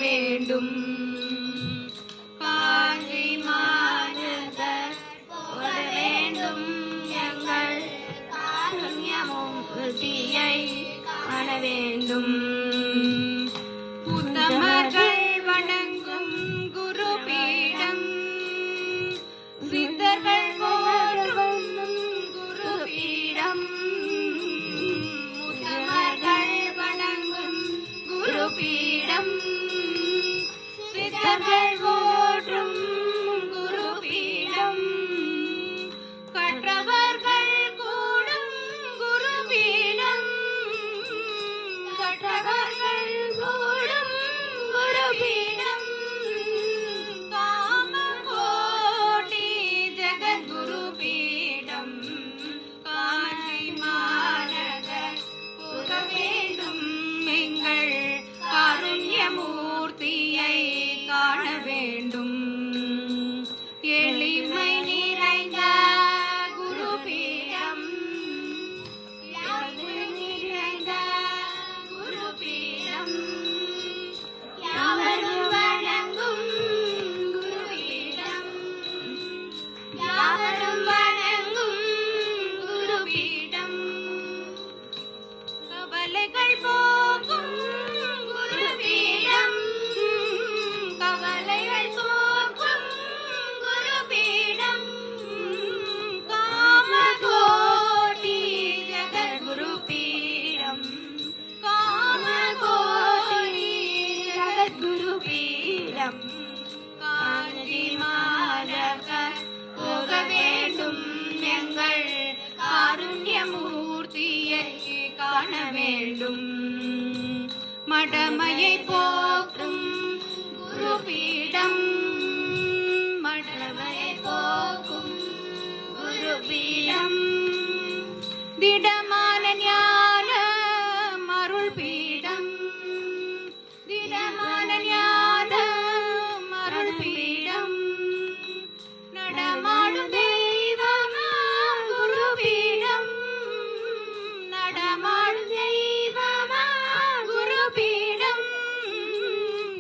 வேண்டும். காஞ்சி மாநகர் போல வேண்டும் எங்கள் காருண்யமூர்த்தியை காண வேண்டும். உத்தமர்கள் வணங்கும் குரு பீடம், சித்தர்கள் போற்றும் குரு பீடம், உத்தமர்கள் வணங்கும் குரு பீடம், சித்தர்கள் போற்றும் குரு பீடம், கற்றவர்கள் கூடும் குரு பீடம், கற்றவர்கள் கூடும் குரு பீடம், காமகோடி ஜெகத்குரு பீடம், காஞ்சி மாநகர் புக வேண்டும் எங்கள் காருண்யமூர்த்தியை காண வேண்டும். எளிமை நிறைந்த குரு பீடம், எளிமை நிறைந்த குரு பீடம், யாவரும் வணங்கும் குரு பீடம், யாவரும் வணங்கும் குரு பீடம், கவலைகள் போக்கும் குரு பீடம், கவலைகள் போக்கும் குரு பீடம், காமகோடி ஜெகத்குரு பீடம், காமகோடி ஜெகத்குரு பீடம், காஞ்சி மாநகர் போக வேண்டும் எங்கள் காருண்யமூர்த்தியை காண வேண்டும். மடமையை போற்றும் குரு பீடம், மடமையை போக்கும் குரு பீடம், திடமான ஞான அருள் பீடம், திடமான ஞான அருள் பீடம், நடமாடும் தெய்வமா குரு பீடம், நடமாடும் தெய்வமா குரு பீடம்,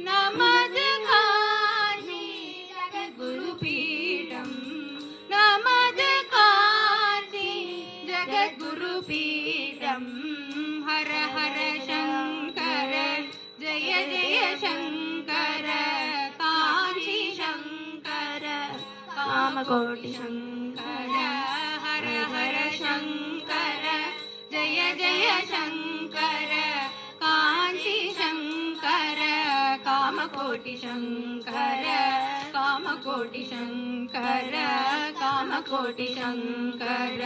நமது காஞ்சி ஜெகத்குரு பீடம், நமது காஞ்சி ஜெகத்குரு பீடம். ஹர ஹர சங்கர ஜெய ஜெய சங்கர, காஞ்சி சங்கர காமகோடி சங்கர, ஹர ஹர சங்கர ஜெய ஜெய சங்கர, காஞ்சி சங்கர காமகோடி சங்கர, காமகோடி சங்கர, காமகோடி சங்கர.